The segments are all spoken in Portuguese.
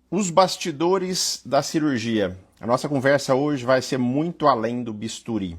Os bastidores da cirurgia. A nossa conversa hoje vai ser muito além do bisturi.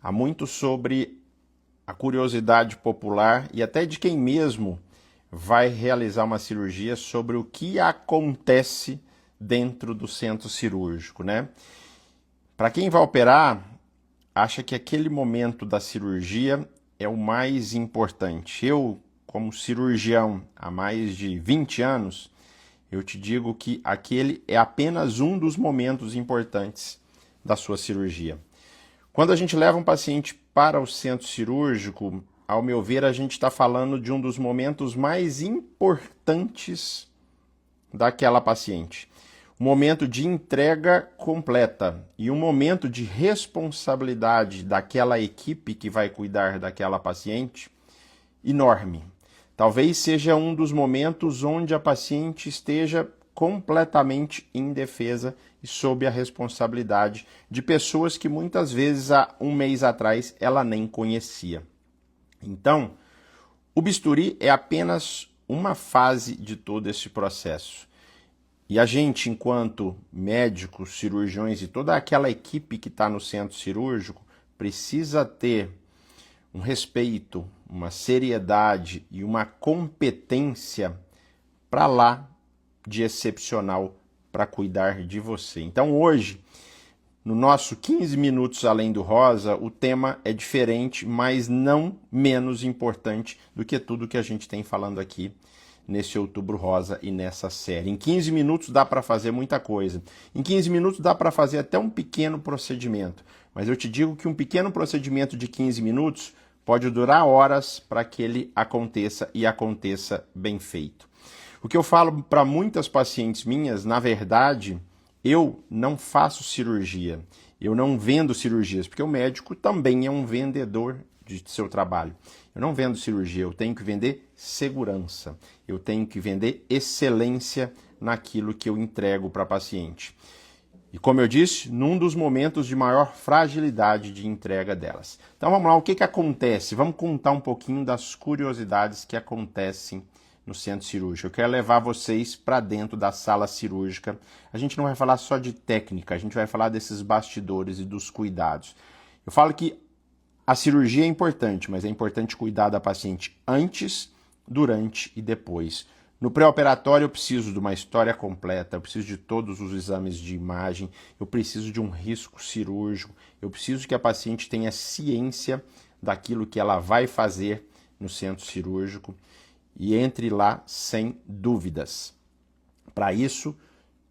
Há muito sobre a curiosidade popular e até de quem mesmo vai realizar uma cirurgia sobre o que acontece dentro do centro cirúrgico, né? Para quem vai operar, acha que aquele momento da cirurgia é o mais importante. Eu, como cirurgião há mais de 20 anos, eu te digo que aquele é apenas um dos momentos importantes da sua cirurgia. Quando a gente leva um paciente para o centro cirúrgico, ao meu ver, a gente está falando de um dos momentos mais importantes daquela paciente. Um momento de entrega completa e um momento de responsabilidade daquela equipe que vai cuidar daquela paciente enorme. Talvez seja um dos momentos onde a paciente esteja completamente indefesa e sob a responsabilidade de pessoas que muitas vezes há um mês atrás ela nem conhecia. Então, o bisturi é apenas uma fase de todo esse processo. E a gente, enquanto médicos, cirurgiões e toda aquela equipe que está no centro cirúrgico, precisa ter um respeito, uma seriedade e uma competência para lá de excepcional para cuidar de você. Então hoje, no nosso 15 minutos além do rosa, o tema é diferente, mas não menos importante do que tudo que a gente tem falando aqui nesse Outubro Rosa e nessa série. Em 15 minutos dá para fazer muita coisa. Em 15 minutos dá para fazer até um pequeno procedimento. Mas eu te digo que um pequeno procedimento de 15 minutos pode durar horas para que ele aconteça e aconteça bem feito. O que eu falo para muitas pacientes minhas, na verdade, eu não faço cirurgia. Eu não vendo cirurgias, porque o médico também é um vendedor de seu trabalho. Eu não vendo cirurgia, eu tenho que vender segurança. Eu tenho que vender excelência naquilo que eu entrego para a paciente. E como eu disse, num dos momentos de maior fragilidade de entrega delas. Então vamos lá, o que acontece? Vamos contar um pouquinho das curiosidades que acontecem no centro cirúrgico. Eu quero levar vocês para dentro da sala cirúrgica. A gente não vai falar só de técnica, a gente vai falar desses bastidores e dos cuidados. Eu falo que a cirurgia é importante, mas é importante cuidar da paciente antes, durante e depois. No pré-operatório eu preciso de uma história completa, eu preciso de todos os exames de imagem, eu preciso de um risco cirúrgico, eu preciso que a paciente tenha ciência daquilo que ela vai fazer no centro cirúrgico e entre lá sem dúvidas. Para isso,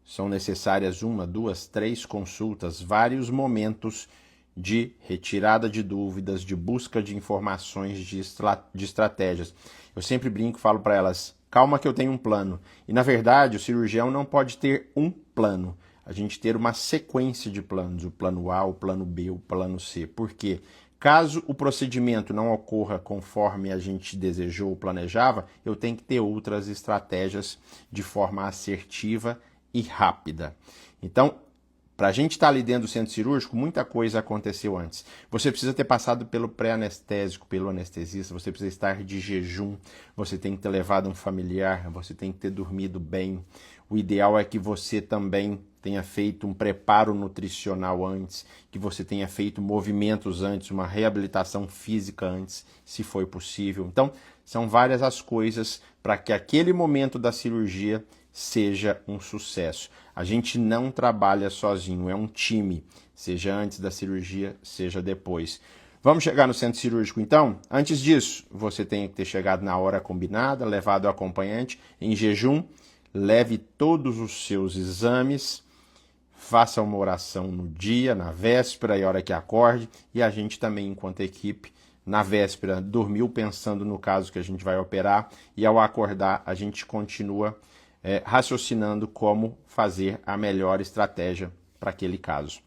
são necessárias 1, 2, 3 consultas, vários momentos de retirada de dúvidas, de busca de informações, de estratégias. Eu sempre brinco e falo para elas, calma que eu tenho um plano. E na verdade o cirurgião não pode ter um plano. A gente ter uma sequência de planos, o plano A, o plano B, o plano C. Por quê? Caso o procedimento não ocorra conforme a gente desejou ou planejava, eu tenho que ter outras estratégias de forma assertiva e rápida. Então, para a gente estar ali dentro do centro cirúrgico, muita coisa aconteceu antes. Você precisa ter passado pelo pré-anestésico, pelo anestesista, você precisa estar de jejum, você tem que ter levado um familiar, você tem que ter dormido bem. O ideal é que você também tenha feito um preparo nutricional antes, que você tenha feito movimentos antes, uma reabilitação física antes, se for possível. Então, são várias as coisas para que aquele momento da cirurgia seja um sucesso. A gente não trabalha sozinho, é um time, seja antes da cirurgia, seja depois. Vamos chegar no centro cirúrgico então? Antes disso, você tem que ter chegado na hora combinada, levado o acompanhante em jejum, leve todos os seus exames, faça uma oração no dia, na véspera e a hora que acorde, e a gente também, enquanto equipe, na véspera, dormiu pensando no caso que a gente vai operar, e ao acordar a gente continua raciocinando como fazer a melhor estratégia para aquele caso.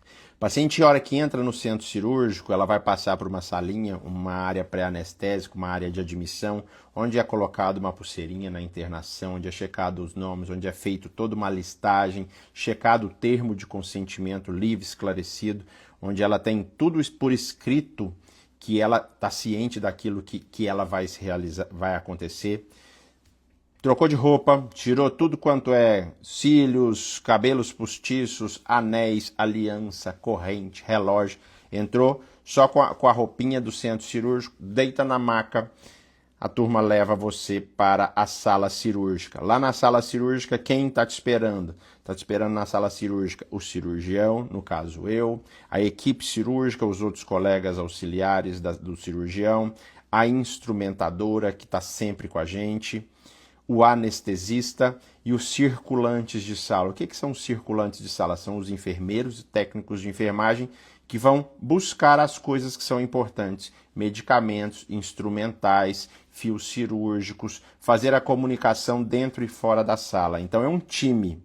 A paciente, a hora que entra no centro cirúrgico, ela vai passar por uma salinha, uma área pré-anestésica, uma área de admissão, onde é colocado uma pulseirinha na internação, onde é checado os nomes, onde é feito toda uma listagem, checado o termo de consentimento livre, esclarecido, onde ela tem tudo por escrito, que ela está ciente daquilo que ela vai se realizar, vai acontecer. trocou de roupa, tirou tudo quanto é cílios, cabelos postiços, anéis, aliança, corrente, relógio, entrou só com a roupinha do centro cirúrgico, deita na maca, a turma leva você para a sala cirúrgica. Lá na sala cirúrgica, quem está te esperando? Está te esperando na sala cirúrgica o cirurgião, no caso eu, a equipe cirúrgica, os outros colegas auxiliares do cirurgião, a instrumentadora que está sempre com a gente, o anestesista e os circulantes de sala. O que são os circulantes de sala? São os enfermeiros e técnicos de enfermagem que vão buscar as coisas que são importantes, medicamentos, instrumentais, fios cirúrgicos, fazer a comunicação dentro e fora da sala. Então é um time.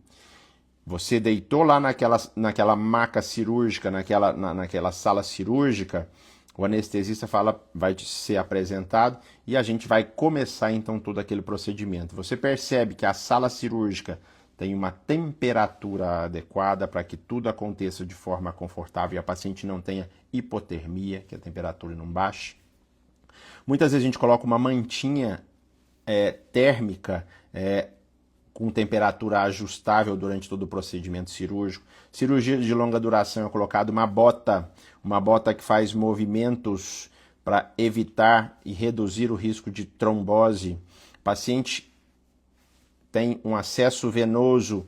Você deitou lá naquela maca cirúrgica, naquela sala cirúrgica, o anestesista vai ser apresentado e a gente vai começar então todo aquele procedimento. Você percebe que a sala cirúrgica tem uma temperatura adequada para que tudo aconteça de forma confortável e a paciente não tenha hipotermia, que a temperatura não baixe. Muitas vezes a gente coloca uma mantinha térmica com temperatura ajustável durante todo o procedimento cirúrgico. Cirurgia de longa duração é colocada uma bota que faz movimentos para evitar e reduzir o risco de trombose. O paciente tem um acesso venoso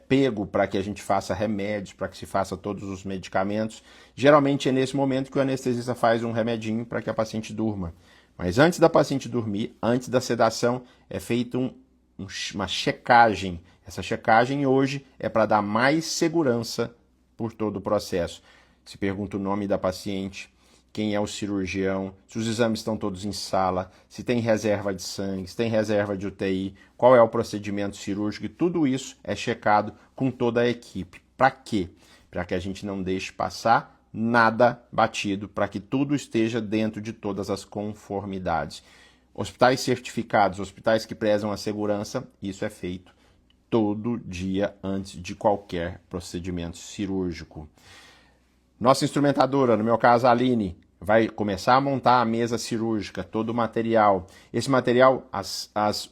pego para que a gente faça remédios, para que se faça todos os medicamentos. Geralmente é nesse momento que o anestesista faz um remedinho para que a paciente durma. Mas antes da paciente dormir, antes da sedação, é feito uma checagem. Essa checagem hoje é para dar mais segurança por todo o processo. Se pergunta o nome da paciente, quem é o cirurgião, se os exames estão todos em sala, se tem reserva de sangue, se tem reserva de UTI, qual é o procedimento cirúrgico, e tudo isso é checado com toda a equipe. Para quê? Para que a gente não deixe passar nada batido, para que tudo esteja dentro de todas as conformidades. Hospitais certificados, hospitais que prezam a segurança, isso é feito todo dia antes de qualquer procedimento cirúrgico. Nossa instrumentadora, no meu caso a Aline, vai começar a montar a mesa cirúrgica, todo o material. Esse material,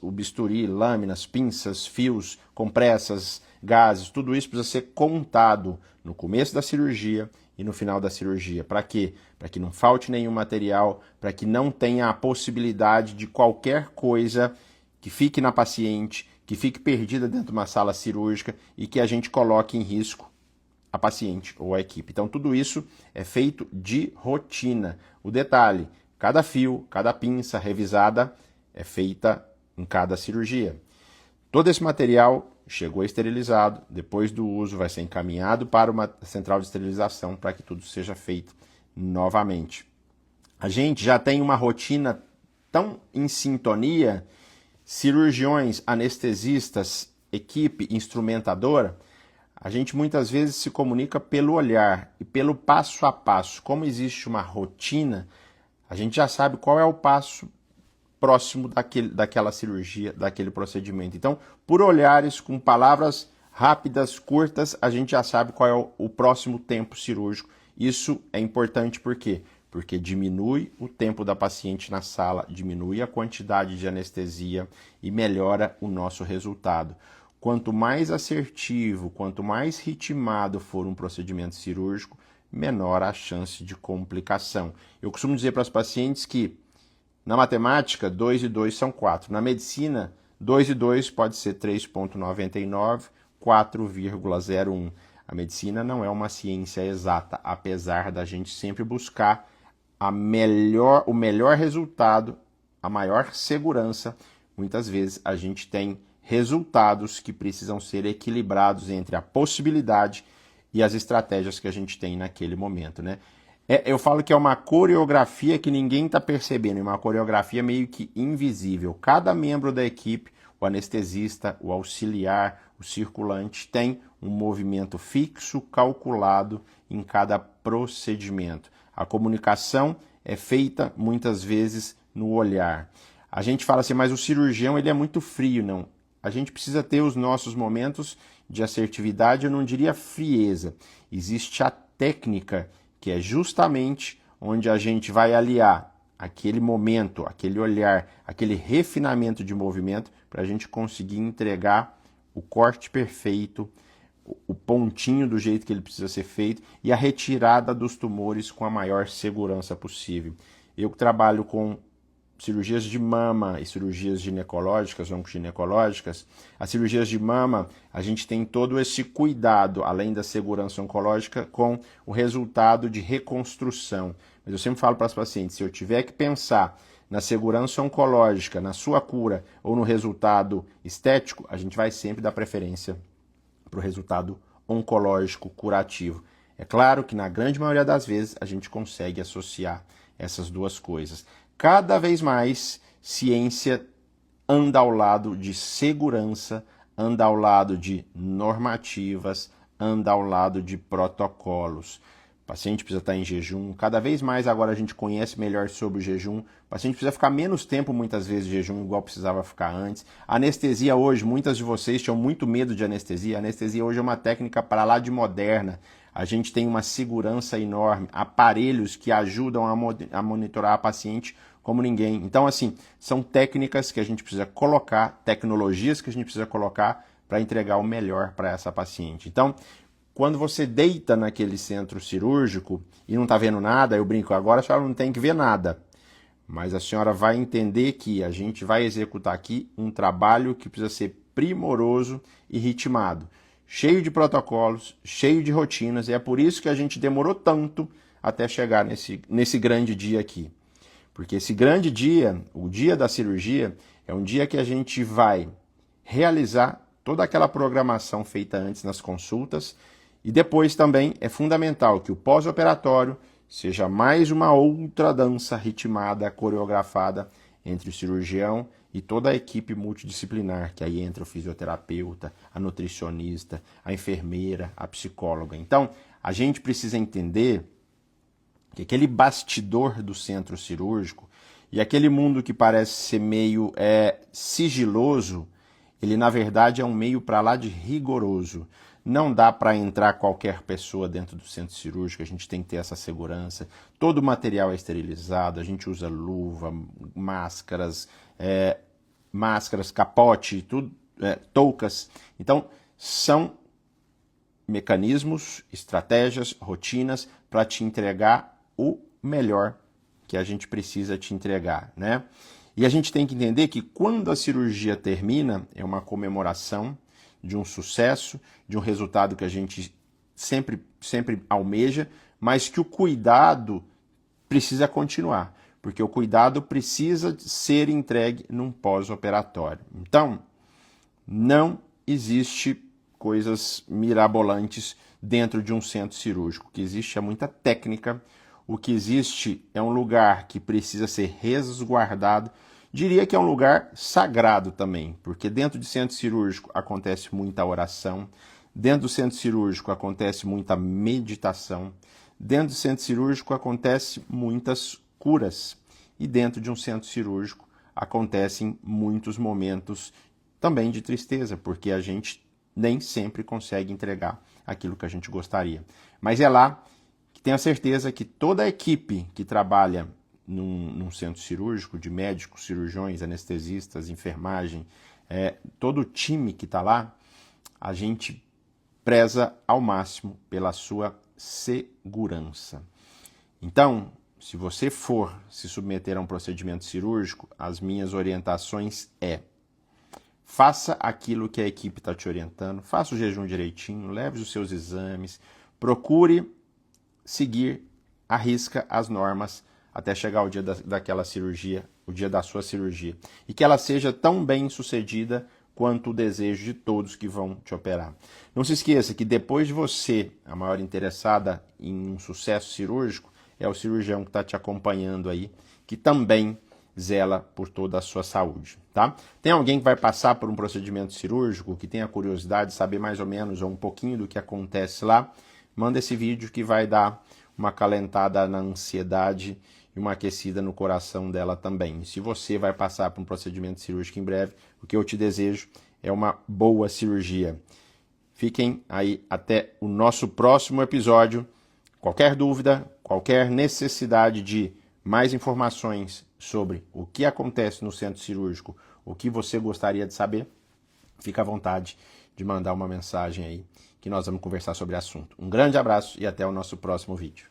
o bisturi, lâminas, pinças, fios, compressas, gases, tudo isso precisa ser contado no começo da cirurgia e no final da cirurgia. Para quê? Para que não falte nenhum material, para que não tenha a possibilidade de qualquer coisa que fique na paciente, que fique perdida dentro de uma sala cirúrgica e que a gente coloque em risco a paciente ou a equipe. Então tudo isso é feito de rotina. O detalhe, cada fio, cada pinça revisada é feita em cada cirurgia. Todo esse material chegou esterilizado, depois do uso vai ser encaminhado para uma central de esterilização para que tudo seja feito novamente. A gente já tem uma rotina tão em sintonia, cirurgiões, anestesistas, equipe, instrumentadora, a gente muitas vezes se comunica pelo olhar e pelo passo a passo. Como existe uma rotina, a gente já sabe qual é o passo próximo daquela cirurgia, daquele procedimento. Então, por olhares, com palavras rápidas, curtas, a gente já sabe qual é o próximo tempo cirúrgico. Isso é importante por quê? Porque diminui o tempo da paciente na sala, diminui a quantidade de anestesia e melhora o nosso resultado. Quanto mais assertivo, quanto mais ritmado for um procedimento cirúrgico, menor a chance de complicação. Eu costumo dizer para os pacientes que, na matemática, 2 e 2 são 4. Na medicina, 2 e 2 pode ser 3,99, 4,01. A medicina não é uma ciência exata, apesar da gente sempre buscar o melhor resultado, a maior segurança. Muitas vezes a gente tem resultados que precisam ser equilibrados entre a possibilidade e as estratégias que a gente tem naquele momento, né? Eu falo que é uma coreografia que ninguém está percebendo, é uma coreografia meio que invisível. Cada membro da equipe, o anestesista, o auxiliar, o circulante, tem um movimento fixo, calculado em cada procedimento. A comunicação é feita muitas vezes no olhar. A gente fala assim, mas o cirurgião ele é muito frio, não. A gente precisa ter os nossos momentos de assertividade, eu não diria frieza. Existe a técnica, que é justamente onde a gente vai aliar aquele momento, aquele olhar, aquele refinamento de movimento para a gente conseguir entregar o corte perfeito, o pontinho do jeito que ele precisa ser feito e a retirada dos tumores com a maior segurança possível. Eu que trabalho com cirurgias de mama e cirurgias ginecológicas, oncoginecológicas, as cirurgias de mama, a gente tem todo esse cuidado, além da segurança oncológica, com o resultado de reconstrução. Mas eu sempre falo para as pacientes, se eu tiver que pensar na segurança oncológica, na sua cura ou no resultado estético, a gente vai sempre dar preferência para o resultado oncológico curativo. É claro que na grande maioria das vezes a gente consegue associar essas duas coisas. Cada vez mais, ciência anda ao lado de segurança, anda ao lado de normativas, anda ao lado de protocolos. O paciente precisa estar em jejum. Cada vez mais agora a gente conhece melhor sobre o jejum. O paciente precisa ficar menos tempo, muitas vezes, de jejum, igual precisava ficar antes. A anestesia hoje, muitas de vocês tinham muito medo de anestesia. A anestesia hoje é uma técnica para lá de moderna. A gente tem uma segurança enorme, aparelhos que ajudam a monitorar a paciente como ninguém. Então, assim, são técnicas que a gente precisa colocar, tecnologias que a gente precisa colocar para entregar o melhor para essa paciente. Então, quando você deita naquele centro cirúrgico e não está vendo nada, eu brinco, agora a senhora não tem que ver nada. Mas a senhora vai entender que a gente vai executar aqui um trabalho que precisa ser primoroso e ritmado, cheio de protocolos, cheio de rotinas, e é por isso que a gente demorou tanto até chegar nesse grande dia aqui. Porque esse grande dia, o dia da cirurgia, é um dia que a gente vai realizar toda aquela programação feita antes nas consultas e depois também é fundamental que o pós-operatório seja mais uma outra dança ritmada, coreografada entre o cirurgião e toda a equipe multidisciplinar, que aí entra o fisioterapeuta, a nutricionista, a enfermeira, a psicóloga. Então, a gente precisa entender que aquele bastidor do centro cirúrgico e aquele mundo que parece ser meio sigiloso, ele na verdade é um meio para lá de rigoroso. Não dá para entrar qualquer pessoa dentro do centro cirúrgico, a gente tem que ter essa segurança. Todo o material é esterilizado, a gente usa luva, máscaras, capote, tudo, toucas. Então, são mecanismos, estratégias, rotinas para te entregar o melhor que a gente precisa te entregar, né? E a gente tem que entender que quando a cirurgia termina, é uma comemoração de um sucesso, de um resultado que a gente sempre almeja, mas que o cuidado precisa continuar, porque o cuidado precisa ser entregue num pós-operatório. Então, não existe coisas mirabolantes dentro de um centro cirúrgico. O que existe é muita técnica, o que existe é um lugar que precisa ser resguardado. Diria que é um lugar sagrado também, porque dentro de centro cirúrgico acontece muita oração, dentro do centro cirúrgico acontece muita meditação, dentro do centro cirúrgico acontece muitas curas e dentro de um centro cirúrgico acontecem muitos momentos também de tristeza, porque a gente nem sempre consegue entregar aquilo que a gente gostaria. Mas é lá que tenho a certeza que toda a equipe que trabalha num centro cirúrgico, de médicos, cirurgiões, anestesistas, enfermagem, todo o time que está lá, a gente preza ao máximo pela sua segurança. Então, se você for se submeter a um procedimento cirúrgico, as minhas orientações faça aquilo que a equipe está te orientando, faça o jejum direitinho, leve os seus exames, procure seguir à risca as normas até chegar o dia daquela cirurgia, o dia da sua cirurgia. E que ela seja tão bem sucedida quanto o desejo de todos que vão te operar. Não se esqueça que depois de você, a maior interessada em um sucesso cirúrgico, é o cirurgião que está te acompanhando aí, que também zela por toda a sua saúde, tá? Tem alguém que vai passar por um procedimento cirúrgico, que tem a curiosidade de saber mais ou menos ou um pouquinho do que acontece lá? Manda esse vídeo que vai dar uma acalentada na ansiedade e uma aquecida no coração dela também. E se você vai passar por um procedimento cirúrgico em breve, o que eu te desejo é uma boa cirurgia. Fiquem aí até o nosso próximo episódio. Qualquer dúvida, qualquer necessidade de mais informações sobre o que acontece no centro cirúrgico, o que você gostaria de saber, fica à vontade de mandar uma mensagem aí que nós vamos conversar sobre o assunto. Um grande abraço e até o nosso próximo vídeo.